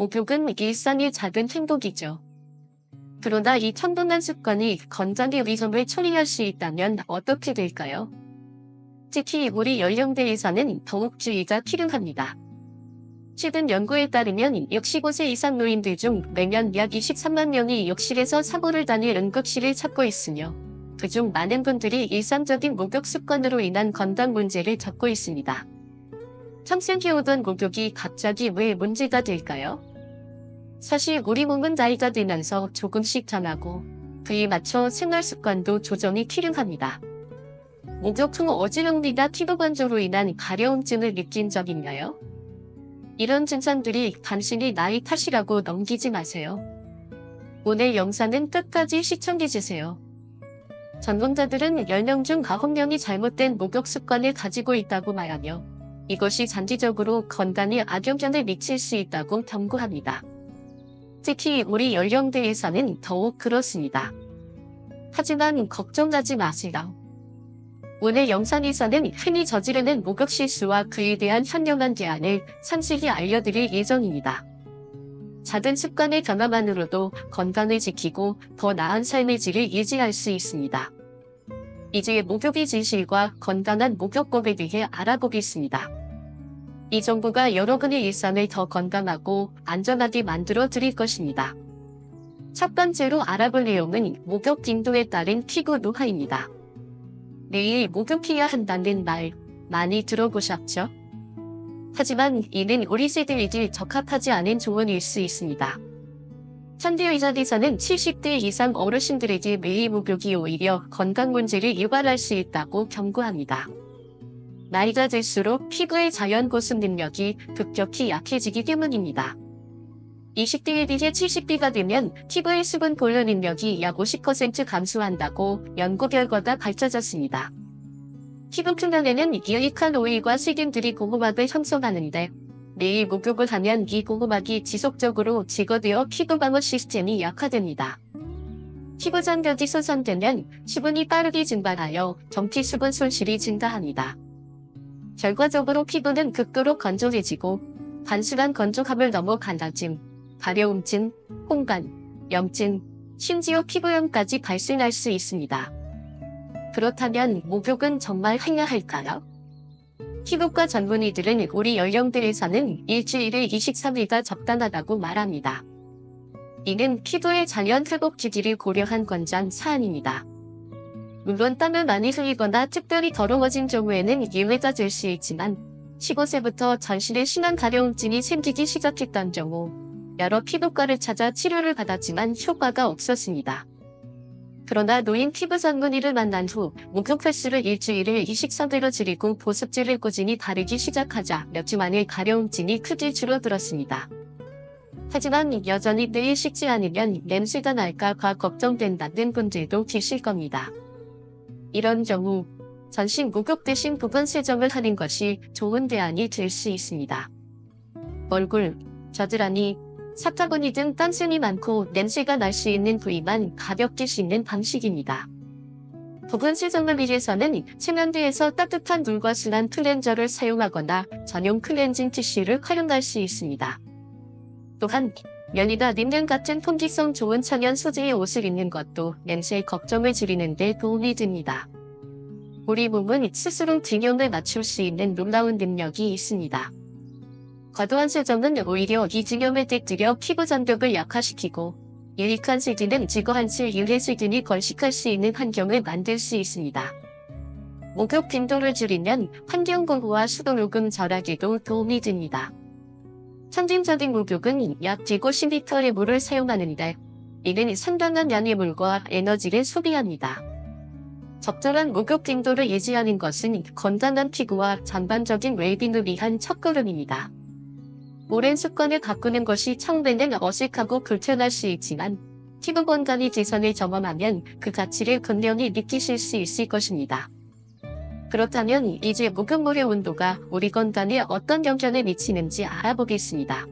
목욕은 일상의 작은 행복이죠. 그러나 이 청동한 습관이 건강의 위험을 초래할 수 있다면 어떻게 될까요? 특히 우리 연령대에서는 더욱 주의가 필요합니다. 최근 연구에 따르면 65세 이상 노인들 중 매년 약 23만 명이 욕실에서 사고를 당해 응급실을 찾고 있으며 그중 많은 분들이 일상적인 목욕 습관으로 인한 건강 문제를 겪고 있습니다. 평생 해오던 목욕이 갑자기 왜 문제가 될까요? 사실 우리 몸은 나이가 들면서 조금씩 변하고 그에 맞춰 생활 습관도 조정이 필요합니다. 목욕 후 어지럼이나 피부 건조로 인한 가려움증을 느낀 적 있나요? 이런 증상들이 단순히 나이 탓이라고 넘기지 마세요. 오늘 영상은 끝까지 시청해주세요. 전문가들은 10명 중 9명이 잘못된 목욕 습관을 가지고 있다고 말하며 이것이 장기적으로 건강에 악영향을 미칠 수 있다고 경고합니다. 특히 우리 연령대에서는 더욱 그렇습니다. 하지만 걱정하지 마세요. 오늘 영상에서는 흔히 저지르는 목욕 실수와 그에 대한 현명한 대안을 상세히 알려드릴 예정입니다. 작은 습관의 변화만으로도 건강을 지키고 더 나은 삶의 질을 유지할 수 있습니다. 이제 목욕의 진실과 건강한 목욕법에 대해 알아보겠습니다. 이 정보가 여러분의 일상을 더 건강하고 안전하게 만들어 드릴 것입니다. 첫 번째로 알아볼 내용은 목욕 빈도에 따른 피부 노화입니다. 매일 목욕해야 한다는 말 많이 들어보셨죠? 하지만 이는 우리 세대에게 적합하지 않은 조언일 수 있습니다. 현대의학에서는 70대 이상 어르신들에게 매일 목욕이 오히려 건강 문제를 유발할 수 있다고 경고합니다. 나이가 들수록 피부의 자연 보습 능력이 급격히 약해지기 때문입니다. 20대에 비해 70대가 되면 피부의 수분 보존 능력이 약 50% 감소한다고 연구 결과가 밝혀졌습니다. 피부 표면에는 유익한 오일과 세균들이 고무막을 형성하는데 매일 목욕을 하면 이 고무막이 지속적으로 제거되어 피부 방어 시스템이 약화됩니다. 피부 장벽이 손상되면 수분이 빠르게 증발하여 전피 수분 손실이 증가합니다. 결과적으로 피부는 극도로 건조해지고 단순한 건조함을 넘어 간다짐, 가려움증, 홍반, 염증, 심지어 피부염까지 발생할 수 있습니다. 그렇다면 목욕은 정말 해야 할까요? 피부과 전문의들은 우리 연령대에서는 일주일에 23일가 적당하다고 말합니다. 이는 피부의 자연 회복 주기를 고려한 권장 사안입니다. 물론 땀을 많이 흘리거나 특별히 더러워진 경우에는 예외가 될 수 있지만 15세부터 전신에 심한 가려움증이 생기기 시작했던 경우 여러 피부과를 찾아 치료를 받았지만 효과가 없었습니다. 그러나 노인 피부 전문의를 만난 후 목욕 횟수를 일주일에 23회로 줄이고 보습제를 꾸준히 바르기 시작하자 몇 주 만에 가려움증이 크게 줄어들었습니다. 하지만 여전히 매일 씻지 않으면 냄새가 날까 걱정된다는 분들도 계실 겁니다. 이런 경우 전신 목욕 대신 부분 세정을 하는 것이 좋은 대안이 될 수 있습니다. 얼굴, 겨드랑이, 사타구니 등 땀샘이 많고 냄새가 날 수 있는 부위만 가볍게 씻는 방식입니다. 부분 세정을 위해서는 세면대에서 따뜻한 물과 순한 클렌저를 사용하거나 전용 클렌징 티슈를 활용할 수 있습니다. 또한 면이나 린넨 같은 통기성 좋은 천연 소재의 옷을 입는 것도 냄새 걱정을 줄이는 데 도움이 됩니다. 우리 몸은 스스로 균형을 맞출 수 있는 놀라운 능력이 있습니다. 과도한 세정은 오히려 이 균형을 깨뜨려 피부 장벽을 약화시키고 유익한 세균은 제거한 채 유해 세균이 번식할 수 있는 환경을 만들 수 있습니다. 목욕 빈도를 줄이면 환경보호와 수도요금 절약에도 도움이 됩니다. 평균적인 목욕은 약 150리터의 물을 사용하는데 이는 상당한 양의 물과 에너지를 소비합니다. 적절한 목욕 빈도를 유지하는 것은 건강한 피부와 전반적인 웰빙을 위한 첫걸음입니다. 오랜 습관을 바꾸는 것이 처음에는 어색하고 불편할 수 있지만 피부 건강의 개선을 경험하면 그 가치를 분명히 느끼실 수 있을 것입니다. 그렇다면 이제 목욕물의 온도가 우리 건강에 어떤 영향을 미치는지 알아보겠습니다.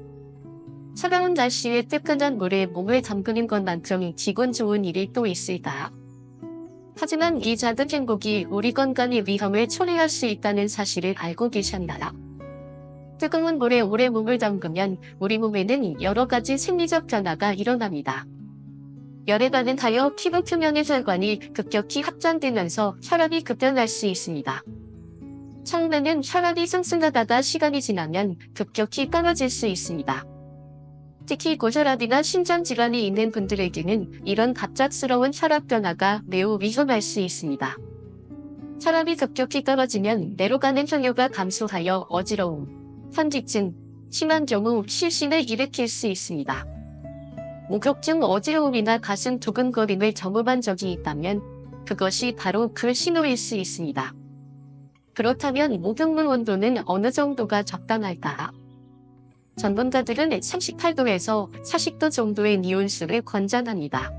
차가운 날씨에 뜨끈한 물에 몸을 담그는 것만큼 기분 좋은 일이 또 있을까요? 하지만 이 작은 행복이 우리 건강의 위험을 초래할 수 있다는 사실을 알고 계셨나요? 뜨거운 물에 오래 몸을 담그면 우리 몸에는 여러 가지 생리적 변화가 일어납니다. 열에 반응하여 피부 표면의 혈관이 급격히 확장되면서 혈압이 급변할 수 있습니다. 처음에는 혈압이 상승하다가 시간이 지나면 급격히 떨어질 수 있습니다. 특히 고혈압이나 심장질환이 있는 분들에게는 이런 갑작스러운 혈압 변화가 매우 위험할 수 있습니다. 혈압이 급격히 떨어지면 뇌로 가는 혈류가 감소하여 어지러움, 현기증, 심한 경우 실신을 일으킬 수 있습니다. 목욕중 어지러움이나 가슴 두근거림을 경험한 적이 있다면 그것이 바로 그 신호일 수 있습니다. 그렇다면 목욕물 온도는 어느 정도가 적당할까? 전문가들은 38도에서 40도 정도의 니온수를 권장합니다.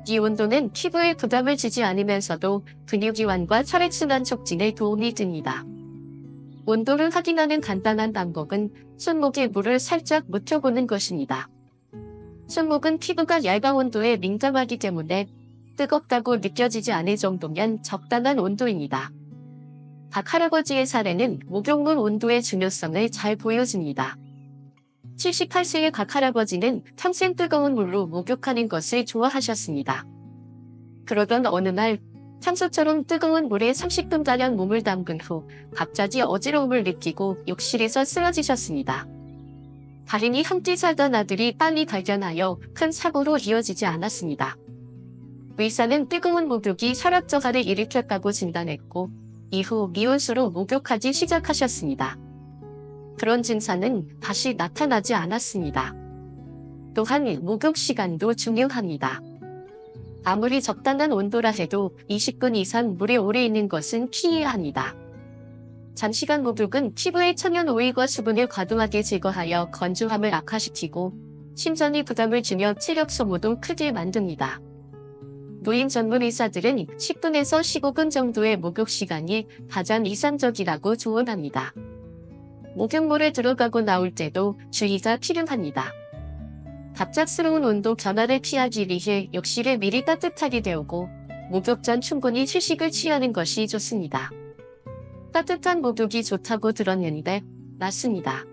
이 온도는 피부에 부담을 주지 않으면서도 근육이완과 혈액순환 촉진에 도움이 됩니다. 온도를 확인하는 간단한 방법은 손목에 물을 살짝 묻혀보는 것입니다. 손목은 피부가 얇은 온도에 민감하기 때문에 뜨겁다고 느껴지지 않을 정도면 적당한 온도입니다. 박 할아버지의 사례는 목욕물 온도의 중요성을 잘 보여줍니다. 78세의 박 할아버지는 평생 뜨거운 물로 목욕하는 것을 좋아하셨습니다. 그러던 어느 날 평소처럼 뜨거운 물에 30분가량 몸을 담근 후 갑자기 어지러움을 느끼고 욕실에서 쓰러지셨습니다. 다행히 함께 살던 아들이 빨리 발견하여 큰 사고로 이어지지 않았습니다. 의사는 뜨거운 목욕이 혈압 저하를 일으켰다고 진단했고 이후 미온수로 목욕하기 시작하셨습니다. 그런 증상은 다시 나타나지 않았습니다. 또한 목욕 시간도 중요합니다. 아무리 적당한 온도라 해도 20분 이상 물에 오래 있는 것은 피해야 합니다. 장시간 목욕은 피부의 천연 오일과 수분을 과도하게 제거하여 건조함을 악화시키고 심장에 부담을 주며 체력 소모도 크게 만듭니다. 노인 전문 의사들은 10분에서 15분 정도의 목욕 시간이 가장 이상적이라고 조언합니다. 목욕물에 들어가고 나올 때도 주의가 필요합니다. 갑작스러운 온도 변화를 피하기 위해 욕실을 미리 따뜻하게 데우고 목욕 전 충분히 휴식을 취하는 것이 좋습니다. 따뜻한 목욕이 좋다고 들었는데 맞습니다.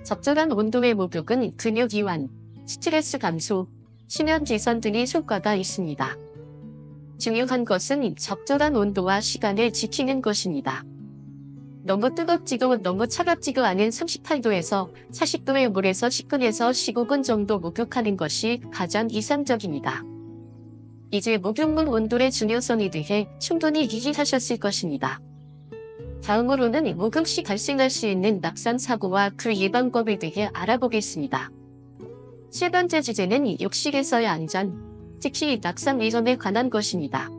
적절한 온도의 목욕은 근육 이완, 스트레스 감소, 수면 개선 등의 효과가 있습니다. 중요한 것은 적절한 온도와 시간을 지키는 것입니다. 너무 뜨겁지도 너무 차갑지도 않은 38도에서 40도의 물에서 10분에서 15분 정도 목욕하는 것이 가장 이상적입니다. 이제 목욕물 온도의 중요성에 대해 충분히 이해하셨을 것입니다. 다음으로는 목욕 시 발생할 수 있는 낙상 사고와 그 예방법에 대해 알아보겠습니다. 세 번째 주제는 욕실에서의 안전, 특히 낙상 위험에 관한 것입니다.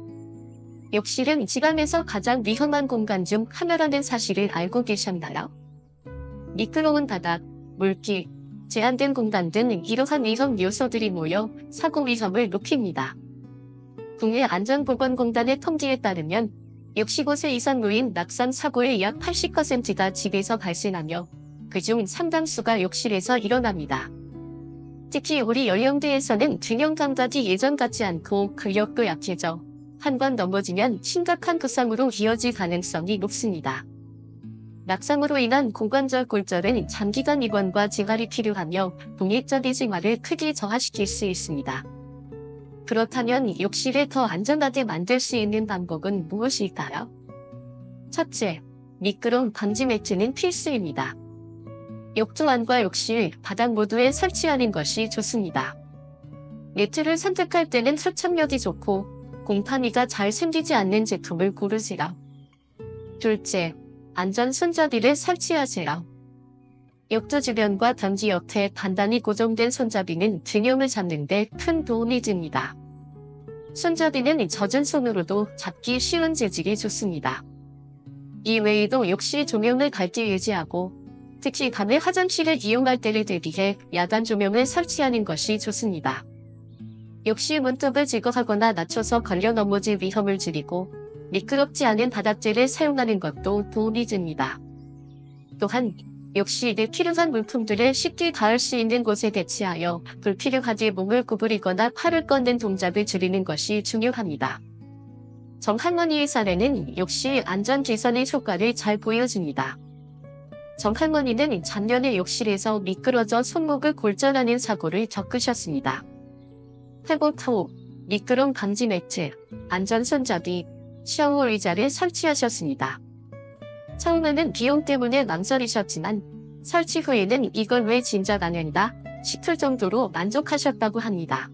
욕실은 집안에서 가장 위험한 공간 중 하나라는 사실을 알고 계셨나요? 미끄러운 바닥, 물기, 제한된 공간 등 이러한 위험 요소들이 모여 사고 위험을 높입니다. 국내 안전보건공단의 통계에 따르면 65세 이상 노인 낙상 사고의 약 80%가 집에서 발생하며 그중 상당수가 욕실에서 일어납니다. 특히 우리 연령대에서는 균형 감각이 예전 같지 않고 근력도 약해져 한 번 넘어지면 심각한 부상으로 이어질 가능성이 높습니다. 낙상으로 인한 고관절 골절은 장기간 입원과 재활이 필요하며 독립적인 생활을 크게 저하시킬 수 있습니다. 그렇다면 욕실을 더 안전하게 만들 수 있는 방법은 무엇일까요? 첫째, 미끄럼 방지 매트는 필수입니다. 욕조 안과 욕실, 바닥 모두에 설치하는 것이 좋습니다. 매트를 선택할 때는 흡착력이 좋고 곰팡이가 잘 생기지 않는 제품을 고르세요. 둘째, 안전 손잡이를 설치하세요. 욕조 주변과 변기 옆에 단단히 고정된 손잡이는 균형을 잡는 데 큰 도움이 됩니다. 손잡이는 젖은 손으로도 잡기 쉬운 재질이 좋습니다. 이 외에도 욕실 조명을 밝게 유지하고 특히 밤에 화장실을 이용할 때를 대비해 야간 조명을 설치하는 것이 좋습니다. 욕실 문턱을 제거하거나 낮춰서 걸려 넘어질 위험을 줄이고 미끄럽지 않은 바닥재를 사용하는 것도 도움이 됩니다. 또한 욕실에 필요한 물품들을 쉽게 닿을 수 있는 곳에 배치하여 불필요하게 몸을 구부리거나 팔을 꺾는 동작을 줄이는 것이 중요합니다. 정 할머니의 사례는 욕실 안전 개선의 효과를 잘 보여줍니다. 정할머니는 작년에 욕실에서 미끄러져 손목을 골절하는 사고를 겪으셨습니다. 회복 후 미끄럼 방지 매트, 안전 손잡이, 샤워 의자를 설치하셨습니다. 처음에는 비용 때문에 망설이셨지만 설치 후에는 이걸 왜 진작 안 했나 싶을 정도로 만족하셨다고 합니다.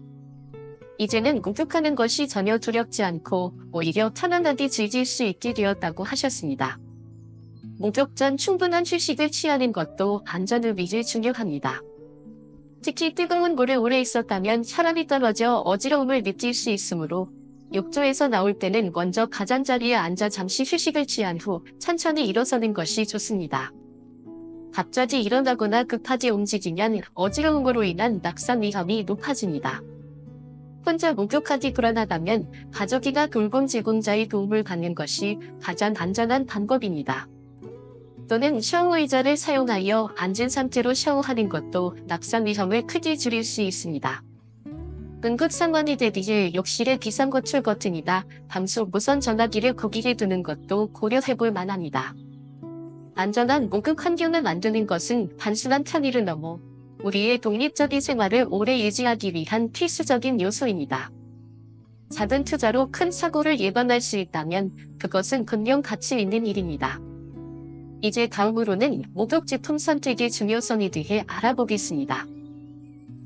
이제는 목욕하는 것이 전혀 두렵지 않고 오히려 편안하게 즐길 수 있게 되었다고 하셨습니다. 목욕 전 충분한 휴식을 취하는 것도 안전을 위해 중요합니다. 특히 뜨거운 물에 오래 있었다면 혈압이 떨어져 어지러움을 느낄 수 있으므로 욕조에서 나올 때는 먼저 가장자리에 앉아 잠시 휴식을 취한 후 천천히 일어서는 것이 좋습니다. 갑자기 일어나거나 급하게 움직이면 어지러움으로 인한 낙상 위험이 높아집니다. 혼자 목욕하기 불안하다면 가족이나 돌봄제공자의 도움을 받는 것이 가장 안전한 방법입니다. 또는 샤워 의자를 사용하여 앉은 상태로 샤워하는 것도 낙상 위험을 크게 줄일 수 있습니다. 응급 상황에 대비해 욕실에 비상구출 버튼이나 방수 무선 전화기를 거기에 두는 것도 고려해볼 만합니다. 안전한 목욕 환경을 만드는 것은 단순한 편의를 넘어 우리의 독립적인 생활을 오래 유지하기 위한 필수적인 요소입니다. 작은 투자로 큰 사고를 예방할 수 있다면 그것은 분명 가치 있는 일입니다. 이제 다음으로는 목욕 제품 선택의 중요성에 대해 알아보겠습니다.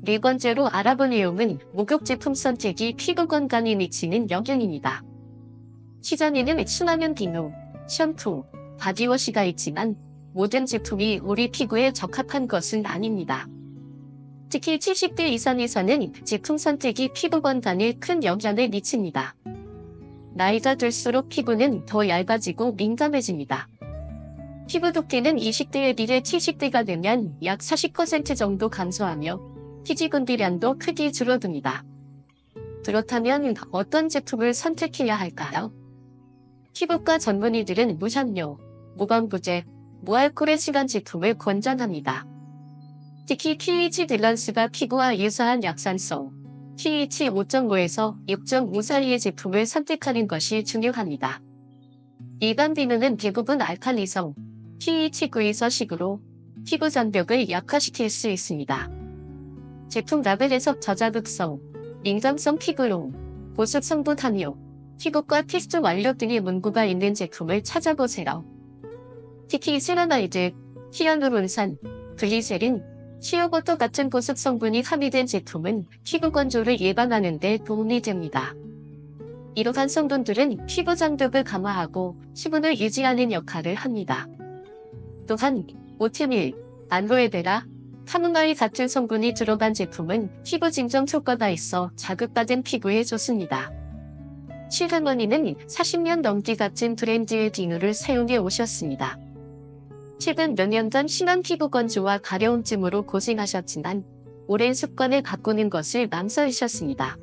네 번째로 알아볼 내용은 목욕 제품 선택이 피부 건강에 미치는 영향입니다. 시장에는 수많은 비누, 샴푸, 바디워시가 있지만 모든 제품이 우리 피부에 적합한 것은 아닙니다. 특히 70대 이상에서는 제품 선택이 피부 건강에 큰 영향을 미칩니다. 나이가 들수록 피부는 더 얇아지고 민감해집니다. 피부 두께는 20대에 비해 70대가 되면 약 40% 정도 감소하며 피지분비량도 크게 줄어듭니다. 그렇다면 어떤 제품을 선택해야 할까요? 피부과 전문의들은 무향료, 무방부제, 무알코올의 시간 제품을 권장합니다. 특히 pH 밸런스가 피부와 유사한 약산성, pH 5.5에서 6.5 사이의 제품을 선택하는 것이 중요합니다. 일반 비누는 대부분 알칼리성, pH 9에서 10으로 피부 장벽을 약화시킬 수 있습니다. 제품 라벨에서 저자극성, 민감성 피부용, 보습 성분 함유, 피부과 테스트 완료 등의 문구가 있는 제품을 찾아보세요. 특히 세라마이드, 히알루론산, 글리세린, 시어버터 같은 보습 성분이 함유된 제품은 피부 건조를 예방하는 데 도움이 됩니다. 이러한 성분들은 피부 장벽을 강화하고 수분을 유지하는 역할을 합니다. 또한 오트밀, 알로에베라, 카모마일 같은 성분이 들어간 제품은 피부 진정 효과가 있어 자극받은 피부에 좋습니다. 실할머니는 40년 넘게 같은 브랜드의 비누를 사용해 오셨습니다. 최근 몇 년간 심한 피부 건조와 가려움증으로 고생하셨지만 오랜 습관을 바꾸는 것을 망설이셨습니다.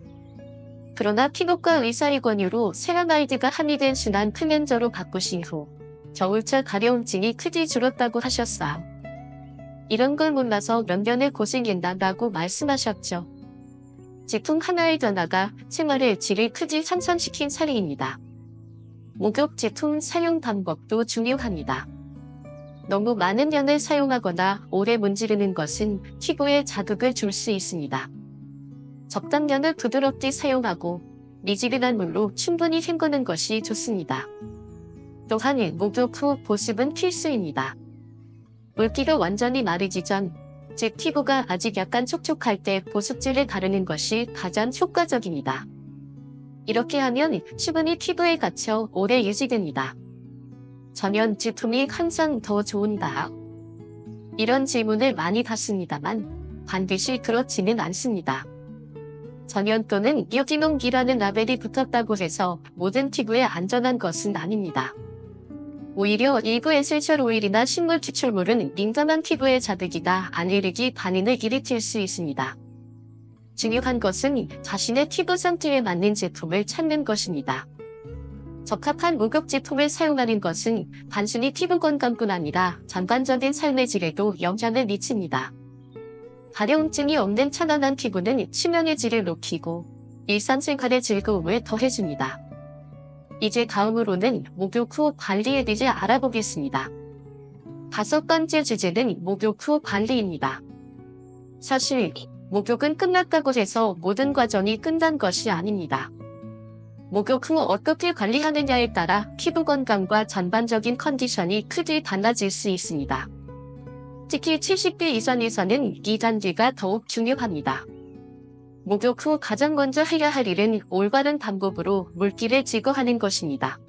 그러나 피부과 의사의 권유로 세라마이드가 함유된 순한 클렌저로 바꾸신 후 겨울철 가려움증이 크게 줄었다고 하셨어요. 이런 걸 몰라서 몇 년을 고생했다라고 말씀하셨죠. 제품 하나의 변화가 생활의 질을 크게 향상시킨 사례입니다. 목욕 제품 사용 방법도 중요합니다. 너무 많은 양을 사용하거나 오래 문지르는 것은 피부에 자극을 줄 수 있습니다. 적당량을 부드럽게 사용하고 미지근한 물로 충분히 헹구는 것이 좋습니다. 또한 목욕 후 보습은 필수입니다. 물기가 완전히 마르기 전, 즉 피부가 아직 약간 촉촉할 때 보습제를 바르는 것이 가장 효과적입니다. 이렇게 하면 수분이 피부에 갇혀 오래 유지됩니다. 전연 제품이 항상 더 좋은가요? 이런 질문을 많이 받습니다만 반드시 그렇지는 않습니다. 전연 또는 유기농이라는 라벨이 붙었다고 해서 모든 피부에 안전한 것은 아닙니다. 오히려 일부 에센셜 오일이나 식물 추출물은 민감한 피부의 자극이나 알레르기 반응을 일으킬 수 있습니다. 중요한 것은 자신의 피부 상태에 맞는 제품을 찾는 것입니다. 적합한 목욕 제품을 사용하는 것은 단순히 피부 건강뿐 아니라 전반적인 삶의 질에도 영향을 미칩니다. 가려움증이 없는 편안한 피부는 수면의 질을 높이고 일상생활의 즐거움을 더해줍니다. 이제 다음으로는 목욕 후 관리에 대해 알아보겠습니다. 5번째 주제는 목욕 후 관리입니다. 사실 목욕은 끝났다고 해서 모든 과정이 끝난 것이 아닙니다. 목욕 후 어떻게 관리하느냐에 따라 피부 건강과 전반적인 컨디션이 크게 달라질 수 있습니다. 특히 70대 이상에서는 이 단계가 더욱 중요합니다. 목욕 후 가장 먼저 해야 할 일은 올바른 방법으로 물기를 제거하는 것입니다.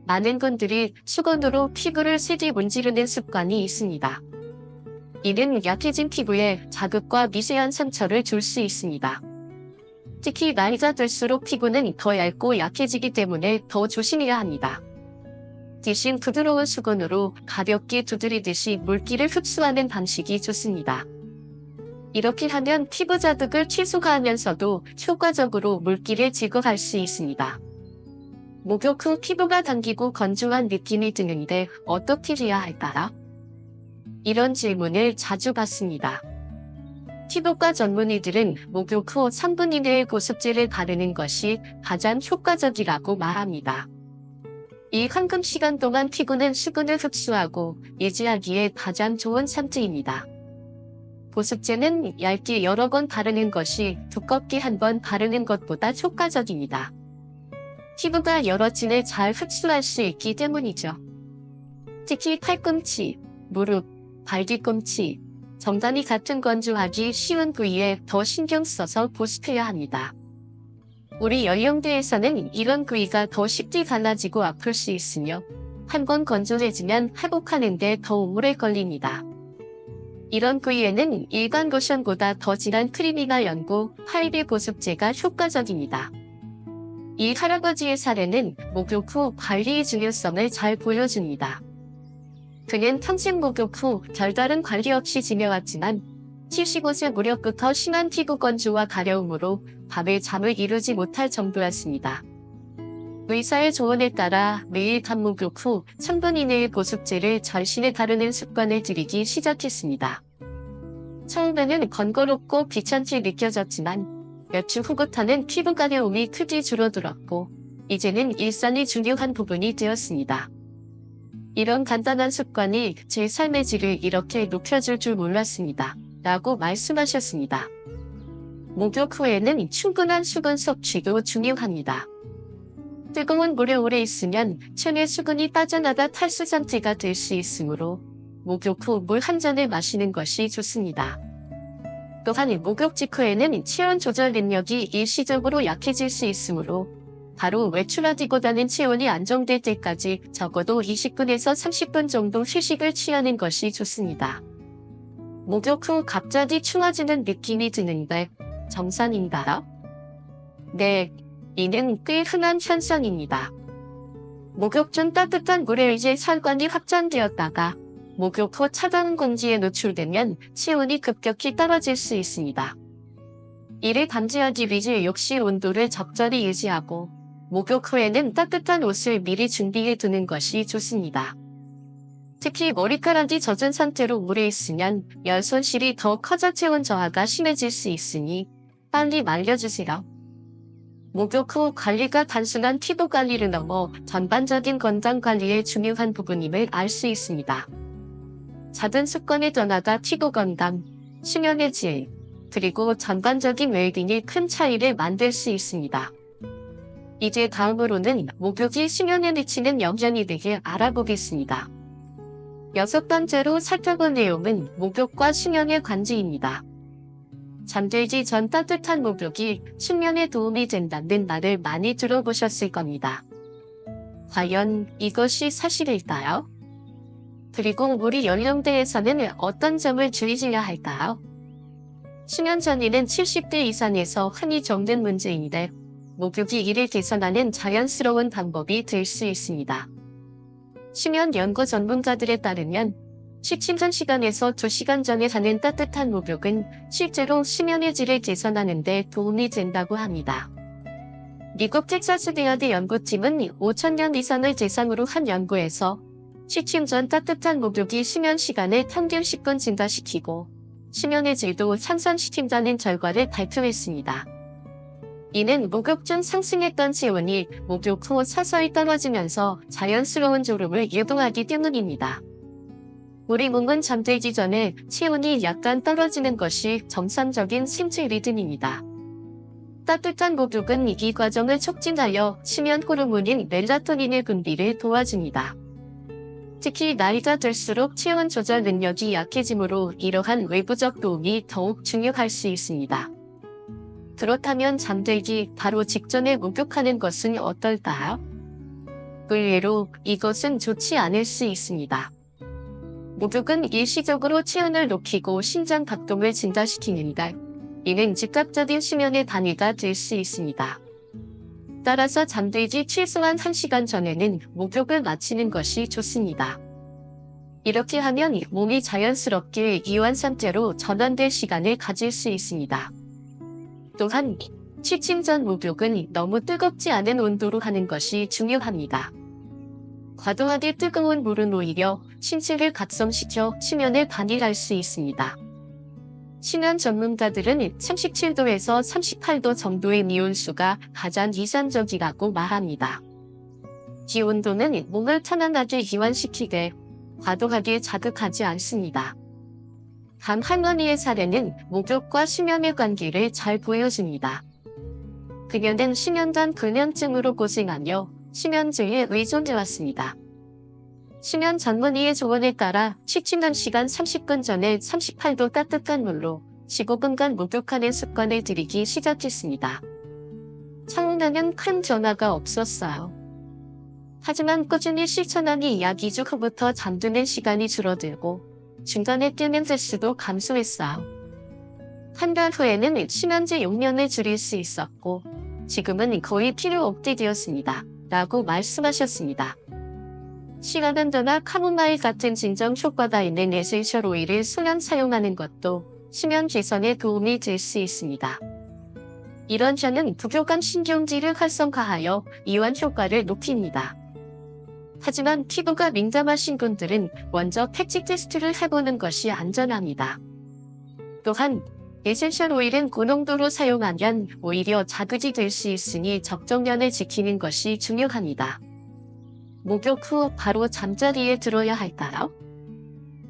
많은 분들이 수건으로 피부를 세게 문지르는 습관이 있습니다. 이는 약해진 피부에 자극과 미세한 상처를 줄 수 있습니다. 특히 나이가 들수록 피부는 더 얇고 약해지기 때문에 더 조심해야 합니다. 대신 부드러운 수건으로 가볍게 두드리듯이 물기를 흡수하는 방식이 좋습니다. 이렇게 하면 피부 자극을 최소화하면서도 효과적으로 물기를 제거할 수 있습니다. 목욕 후 피부가 당기고 건조한 느낌이 드는데 어떻게 해야 할까요? 이런 질문을 자주 받습니다. 피부과 전문의들은 목욕 후 3분 이내에 보습제를 바르는 것이 가장 효과적이라고 말합니다. 이 황금 시간 동안 피부는 수분을 흡수하고 유지하기에 가장 좋은 상태입니다. 보습제는 얇게 여러 번 바르는 것이 두껍게 한 번 바르는 것보다 효과적입니다. 피부가 여러 층을 잘 흡수할 수 있기 때문이죠. 특히 팔꿈치, 무릎, 발 뒤꿈치, 정단이 같은 건조하기 쉬운 부위에 더 신경 써서 보습해야 합니다. 우리 연령대에서는 이런 부위가 더 쉽게 갈라지고 아플 수 있으며 한 번 건조해지면 회복하는 데 더 오래 걸립니다. 이런 부위에는 일반 로션보다 더 진한 크림이나 연고, 하이비 보습제가 효과적입니다. 이 할아버지의 사례는 목욕 후 관리의 중요성을 잘 보여줍니다. 그는 평생 목욕 후 별다른 관리 없이 지내왔지만 75세 무렵부터 심한 피부 건조와 가려움으로 밤에 잠을 이루지 못할 정도였습니다. 의사의 조언에 따라 매일 밤 목욕 후 3분 이내의 보습제를 전신에 바르는 습관을 들이기 시작했습니다. 처음에는 번거롭고 귀찮게 느껴졌지만 며칠 후부터는 피부 가려움이 크게 줄어들었고 이제는 일상의 중요한 부분이 되었습니다. 이런 간단한 습관이 제 삶의 질을 이렇게 높여줄 줄 몰랐습니다. 라고 말씀하셨습니다. 목욕 후에는 충분한 수분 섭취도 중요합니다. 뜨거운 물에 오래 있으면 체내 수분이 빠져나가 탈수 상태가 될 수 있으므로 목욕 후 물 한 잔을 마시는 것이 좋습니다. 또한 목욕 직후에는 체온 조절 능력이 일시적으로 약해질 수 있으므로 바로 외출하기보다는 체온이 안정될 때까지 적어도 20분에서 30분 정도 휴식을 취하는 것이 좋습니다. 목욕 후 갑자기 추워지는 느낌이 드는데 정상인가요? 네, 이는 꽤 흔한 현상입니다. 목욕 전 따뜻한 물에 의해 혈관이 확장되었다가 목욕 후 차가운 공기에 노출되면 체온이 급격히 떨어질 수 있습니다. 이를 방지하기 위해 욕실 온도를 적절히 유지하고 목욕 후에는 따뜻한 옷을 미리 준비해 두는 것이 좋습니다. 특히 머리카락이 젖은 상태로 물에 있으면 열 손실이 더 커져 체온 저하가 심해질 수 있으니 빨리 말려주세요. 목욕 후 관리가 단순한 피부 관리를 넘어 전반적인 건강 관리의 중요한 부분임을 알 수 있습니다. 작은 습관의 변화가 피부 건강, 수면의 질, 그리고 전반적인 웰빙에 큰 차이를 만들 수 있습니다. 이제 다음으로는 목욕이 수면에 미치는 영향에 대해 알아보겠습니다. 6번째로 살펴볼 내용은 목욕과 수면의 관계입니다. 잠들기 전 따뜻한 목욕이 숙면에 도움이 된다는 말을 많이 들어보셨을 겁니다. 과연 이것이 사실일까요? 그리고 우리 연령대에서는 어떤 점을 주의해야 할까요? 수면 전이는 70대 이상에서 흔히 겪는 문제인데 목욕이 이를 개선하는 자연스러운 방법이 될 수 있습니다. 수면 연구 전문가들에 따르면 17시간에서 2시간 전에 하는 따뜻한 목욕은 실제로 수면의 질을 개선하는 데 도움이 된다고 합니다. 미국 텍사스 대학의 연구팀은 5,000년 이상을 대상으로 한 연구에서 취침 전 따뜻한 목욕이 수면 시간을 평균 10분 증가시키고 수면의 질도 향상시킨다는 결과를 발표했습니다. 이는 목욕 중 상승했던 체온이 목욕 후 서서히 떨어지면서 자연스러운 졸음을 유도하기 때문입니다. 우리 몸은 잠들기 전에 체온이 약간 떨어지는 것이 정상적인 생체 리듬입니다. 따뜻한 목욕은 이 과정을 촉진하여 수면 호르몬인 멜라토닌의 분비를 도와줍니다. 특히 나이가 들수록 체온 조절 능력이 약해지므로 이러한 외부적 도움이 더욱 중요할 수 있습니다. 그렇다면 잠들기 바로 직전에 목욕하는 것은 어떨까요? 의외로 이것은 좋지 않을 수 있습니다. 목욕은 일시적으로 체온을 높이고 심장 박동을 증가시키는데 이는 즉각적인 수면의 단위가 될 수 있습니다. 따라서 잠들기 최소한 1시간 전에는 목욕을 마치는 것이 좋습니다. 이렇게 하면 몸이 자연스럽게 이완 상태로 전환될 시간을 가질 수 있습니다. 또한 취침 전 목욕은 너무 뜨겁지 않은 온도로 하는 것이 중요합니다. 과도하게 뜨거운 물은 오히려 신체를 각성시켜 수면을 방해할 수 있습니다. 수면 전문가들은 37도에서 38도 정도의 미온수가 가장 이상적이라고 말합니다. 기온도는 몸을 편안하게 이완시키되 과도하게 자극하지 않습니다. 한 할머니의 사례는 목욕과 수면의 관계를 잘 보여줍니다. 그녀는 수면관 불면증으로 고생하며 수면제에 의존해왔습니다. 수면 전문의의 조언에 따라 취침한 시간 30분 전에 38도 따뜻한 물로 15분간 목욕하는 습관을 들이기 시작했습니다. 처음에는 큰 변화가 없었어요. 하지만 꾸준히 실천하니 약 2주 후부터 잠드는 시간이 줄어들고 중간에 깨는 횟수도 감소했어요. 한 달 후에는 수면제 용량을 줄일 수 있었고 지금은 거의 필요 없게 되었습니다. 라고 말씀하셨습니다. 시가벤더나 카모마일 같은 진정 효과가 있는 에센셜 오일을 수면 사용하는 것도 수면 개선에 도움이 될 수 있습니다. 이런 차는 부교감 신경질을 활성화하여 이완 효과를 높입니다. 하지만 피부가 민감하신 분들은 먼저 패치 테스트를 해보는 것이 안전합니다. 또한 에센셜 오일은 고농도로 사용하면 오히려 자극이 될 수 있으니 적정량을 지키는 것이 중요합니다. 목욕 후 바로 잠자리에 들어야 할까요?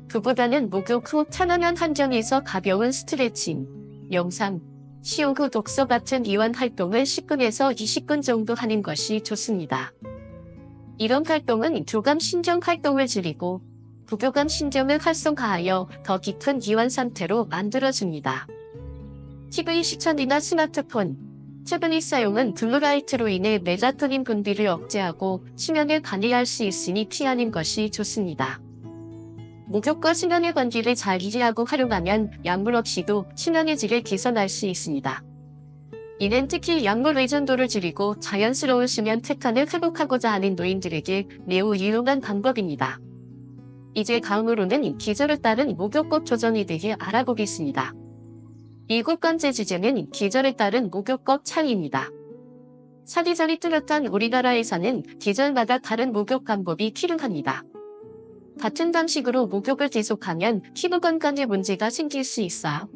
그보다는 목욕 후 편안한 환경에서 가벼운 스트레칭, 명상, 쉬운 후 독서 같은 이완 활동을 10분에서 20분 정도 하는 것이 좋습니다. 이런 활동은 교감 신경 활동을 줄이고 부교감 신경을 활성화하여 더 깊은 이완 상태로 만들어줍니다. TV 시청이나 스마트폰, 태블릿 사용은 블루라이트로 인해 멜라토닌 분비를 억제하고 수면을 방해할 수 있으니 피하는 것이 좋습니다. 목욕과 수면의 관계를 잘 이해하고 활용하면 약물 없이도 수면의 질을 개선할 수 있습니다. 이는 특히 약물 의존도를 줄이고 자연스러운 수면 패턴을 회복하고자 하는 노인들에게 매우 유용한 방법입니다. 이제 다음으로는 계절에 따른 목욕법 조정에 대해 알아보겠습니다. 7번째 주제는 계절에 따른 목욕법 차이입니다. 사계절이 뚜렷한 우리나라에서는 계절마다 다른 목욕 방법이 필요합니다. 같은 방식으로 목욕을 계속하면 피부 건강에 문제가 생길 수 있어요.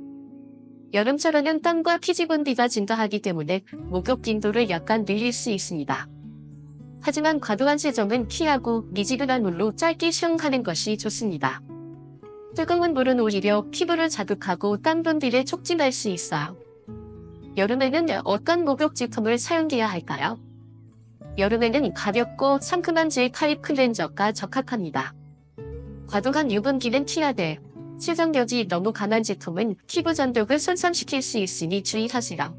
여름철에는 땀과 피지 분비가 증가하기 때문에 목욕 빈도를 약간 늘릴 수 있습니다. 하지만 과도한 세정은 피하고 미지근한 물로 짧게 사용하는 것이 좋습니다. 뜨거운 물은 오히려 피부를 자극하고 땀 분비를 촉진할 수 있어요. 여름에는 어떤 목욕 제품을 사용해야 할까요? 여름에는 가볍고 상큼한 젤 타입 클렌저가 적합합니다. 과도한 유분기는 피하되 세정력이 너무 강한 제품은 피부 전독을 손상시킬 수 있으니 주의하세요.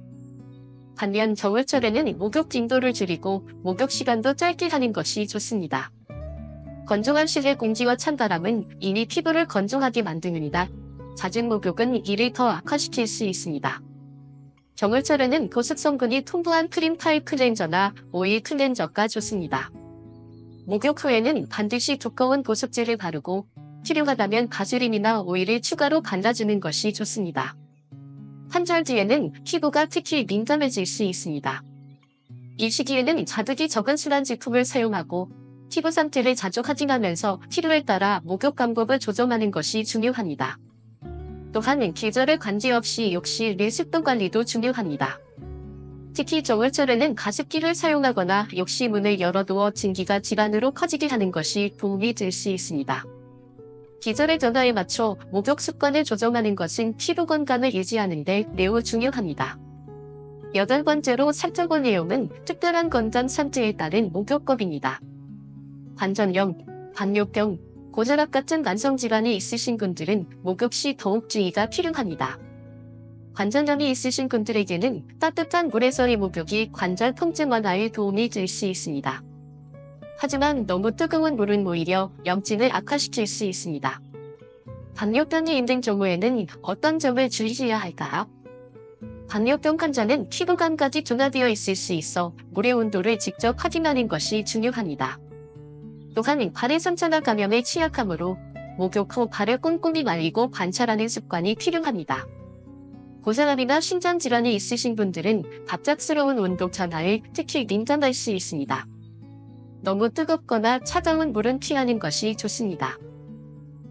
반면 겨울철에는 목욕 빈도를 줄이고 목욕 시간도 짧게 하는 것이 좋습니다. 건조한 실내 공기와 찬바람은 이미 피부를 건조하게 만듭니다. 잦은 목욕은 이를 더 악화시킬 수 있습니다. 겨울철에는 보습 성분이 풍부한 크림 타입 클렌저나 오일 클렌저가 좋습니다. 목욕 후에는 반드시 두꺼운 보습제를 바르고 필요하다면 바세린이나 오일을 추가로 발라주는 것이 좋습니다. 한철 뒤에는 피부가 특히 민감해질 수 있습니다. 이 시기에는 자극이 적은 순한 제품을 사용하고 피부 상태를 자주 확인하면서 필요에 따라 목욕 방법을 조정하는 것이 중요합니다. 또한 계절에 관계없이 욕실 내 습도 관리도 중요합니다. 특히 겨울철에는 가습기를 사용하거나 욕실 문을 열어두어 증기가 집안으로 퍼지게 하는 것이 도움이 될 수 있습니다. 기절의 변화에 맞춰 목욕 습관을 조정하는 것은 피부 건강을 유지하는 데 매우 중요합니다. 8번째로 살펴볼 내용은 특별한 건강 상태에 따른 목욕법입니다. 관절염, 당뇨병, 고혈압 같은 만성질환이 있으신 분들은 목욕 시 더욱 주의가 필요합니다. 관절염이 있으신 분들에게는 따뜻한 물에서의 목욕이 관절 통증 완화에 도움이 될 수 있습니다. 하지만 너무 뜨거운 물은 오히려 염증을 악화시킬 수 있습니다. 당뇨병이 있는 경우에는 어떤 점을 주의해야 할까요? 당뇨병 환자는 피부감까지 둔화되어 있을 수 있어 물의 온도를 직접 확인하는 것이 중요합니다. 또한 발의 상처나 감염에 취약하므로 목욕 후 발을 꼼꼼히 말리고 관찰하는 습관이 필요합니다. 고혈압이나 심장질환이 있으신 분들은 갑작스러운 온도 변화에 특히 민감할 수 있습니다. 너무 뜨겁거나 차가운 물은 피하는 것이 좋습니다.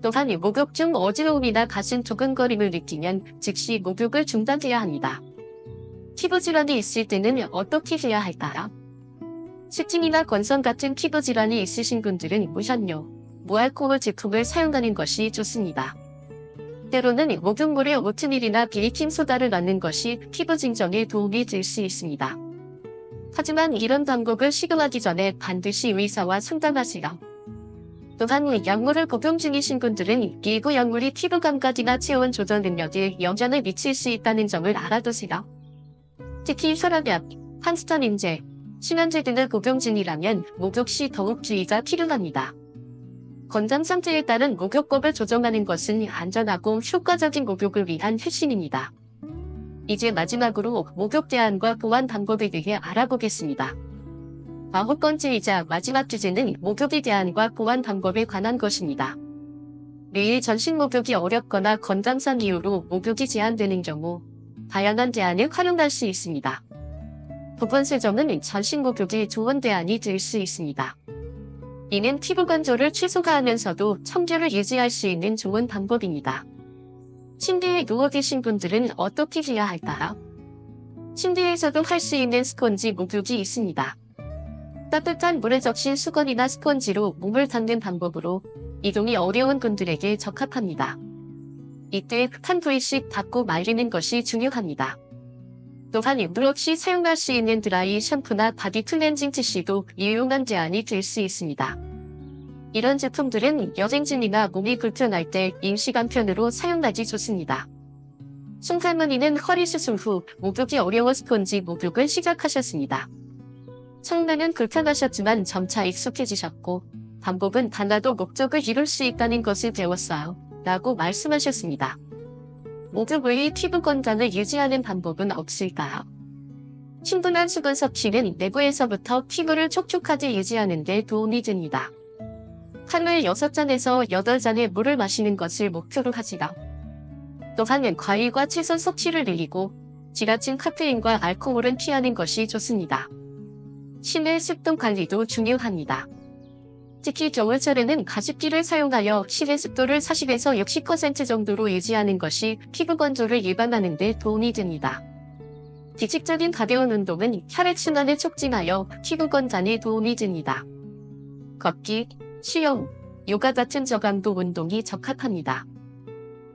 또한 목욕 중 어지러움이나 가슴 두근거림을 느끼면 즉시 목욕을 중단해야 합니다. 피부질환이 있을 때는 어떻게 해야 할까요? 식중이나 건성 같은 피부질환이 있으신 분들은 무향료, 무알코올 제품을 사용하는 것이 좋습니다. 때로는 목욕물에 오트밀이나 베이킹소다를 넣는 것이 피부 진정에 도움이 될 수 있습니다. 하지만 이런 방법을 시도하기 전에 반드시 의사와 상담하세요. 또한 약물을 복용 중이신 분들은 일부 약물이 피부 감각이나 체온 조절 능력에 영향을 미칠 수 있다는 점을 알아두세요. 특히 혈압약, 판스타민제, 수면제 등을 복용 중이라면 목욕 시 더욱 주의가 필요합니다. 건강 상태에 따른 목욕법을 조정하는 것은 안전하고 효과적인 목욕을 위한 핵심입니다. 이제 마지막으로 목욕 대안과 보완 방법에 대해 알아보겠습니다. 9번째이자 마지막 주제는 목욕에 대안과 보완 방법에 관한 것입니다. 매일 전신 목욕이 어렵거나 건강상 이유로 목욕이 제한되는 경우 다양한 대안을 활용할 수 있습니다. 두 번째 점은 전신 목욕이 좋은 대안이 될 수 있습니다. 이는 피부 건조를 최소화하면서도 청결을 유지할 수 있는 좋은 방법입니다. 침대에 누워 계신 분들은 어떻게 해야 할까요? 침대에서도 할 수 있는 스펀지 목욕이 있습니다. 따뜻한 물에 적신 수건이나 스펀지로 몸을 닦는 방법으로 이동이 어려운 분들에게 적합합니다. 이때 한 부위씩 닦고 말리는 것이 중요합니다. 또한 물 없이 사용할 수 있는 드라이 샴푸나 바디 클렌징 티슈도 유용한 대안이 될 수 있습니다. 이런 제품들은 여행 중이나 몸이 불편할 때 임시 간편으로 사용하기 좋습니다. 송할머니는 허리 수술 후 목욕이 어려워 스펀지 목욕을 시작하셨습니다. 처음에는 불편하셨지만 점차 익숙해지셨고 방법은 달라도 목적을 이룰 수 있다는 것을 배웠어요. 라고 말씀하셨습니다. 목욕 외의 피부 건강을 유지하는 방법은 없을까요? 충분한 수분 섭취는 내부에서부터 피부를 촉촉하게 유지하는 데 도움이 됩니다. 하루에 6잔에서 8잔의 물을 마시는 것을 목표로 하시라. 또한 과일과 채소 섭취를 늘리고 지나친 카페인과 알코올은 피하는 것이 좋습니다. 실내 습도 관리도 중요합니다. 특히 겨울철에는 가습기를 사용하여 실내 습도를 40에서 60% 정도로 유지하는 것이 피부 건조를 예방하는 데 도움이 됩니다. 규칙적인 가벼운 운동은 혈액순환을 촉진하여 피부 건강에 도움이 됩니다. 걷기, 수영, 요가 같은 저강도 운동이 적합합니다.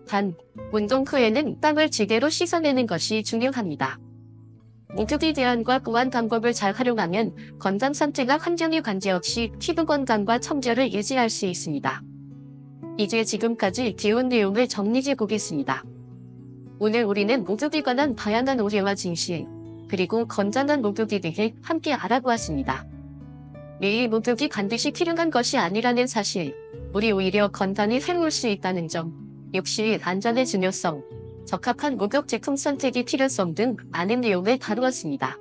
단, 운동 후에는 땀을 제대로 씻어내는 것이 중요합니다. 목욕에 대안과 보완 방법을 잘 활용하면 건강 상태가 환경에 관계없이 피부 건강과 청결을 유지할 수 있습니다. 이제 지금까지 배운 내용을 정리해 보겠습니다. 오늘 우리는 목욕에 관한 다양한 오해와 진실, 그리고 건강한 목욕에 대해 함께 알아보았습니다. 매일 목욕이 반드시 필요한 것이 아니라는 사실, 우리 오히려 건강에 해로울 수 있다는 점, 역시 안전의 중요성, 적합한 목욕 제품 선택의 필요성 등 많은 내용을 다루었습니다.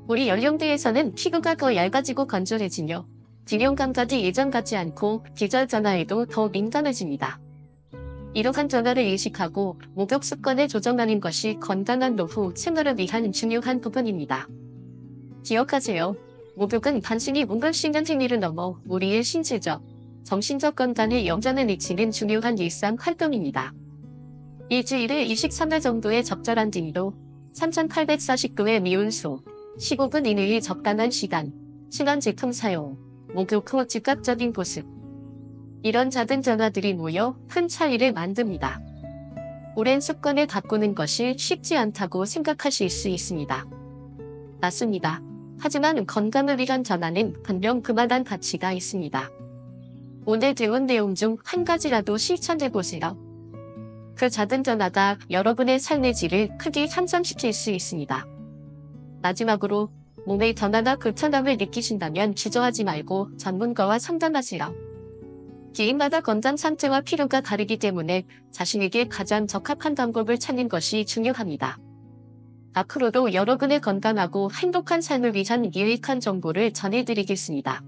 우리 연령대에서는 피부가 더 얇아지고 건조해지며 기능 감각이 예전 같지 않고 계절 변화에도 더 민감해집니다. 이러한 변화를 인식하고 목욕 습관을 조정하는 것이 건강한 노후 생활을 위한 중요한 부분입니다. 기억하세요. 목욕은 단순히 몸을 씻는 행위를 넘어 우리의 신체적, 정신적 건강에 영향을 미치는 중요한 일상 활동입니다. 일주일에 23회 정도의 적절한 빈도, 3849의 미온수, 15분 이내의 적당한 시간, 친환 제품 사용, 목욕 후 즉각적인 보습. 이런 작은 변화들이 모여 큰 차이를 만듭니다. 오랜 습관을 바꾸는 것이 쉽지 않다고 생각하실 수 있습니다. 맞습니다. 하지만 건강을 위한 전환은 분명 그만한 가치가 있습니다. 오늘 배운 내용 중 한 가지라도 실천해보세요. 그 작은 변화가 여러분의 삶의 질을 크게 향상시킬 수 있습니다. 마지막으로 몸의 변화나 불편함을 느끼신다면 주저하지 말고 전문가와 상담하세요. 개인마다 건강 상태와 필요가 다르기 때문에 자신에게 가장 적합한 방법을 찾는 것이 중요합니다. 앞으로도 여러분의 건강하고 행복한 삶을 위한 유익한 정보를 전해드리겠습니다.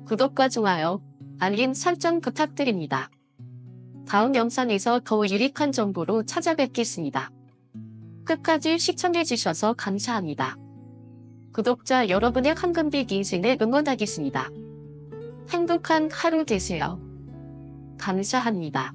구독과 좋아요, 알림 설정 부탁드립니다. 다음 영상에서 더 유익한 정보로 찾아뵙겠습니다. 끝까지 시청해주셔서 감사합니다. 구독자 여러분의 황금빛 인생을 응원하겠습니다. 행복한 하루 되세요. 감사합니다.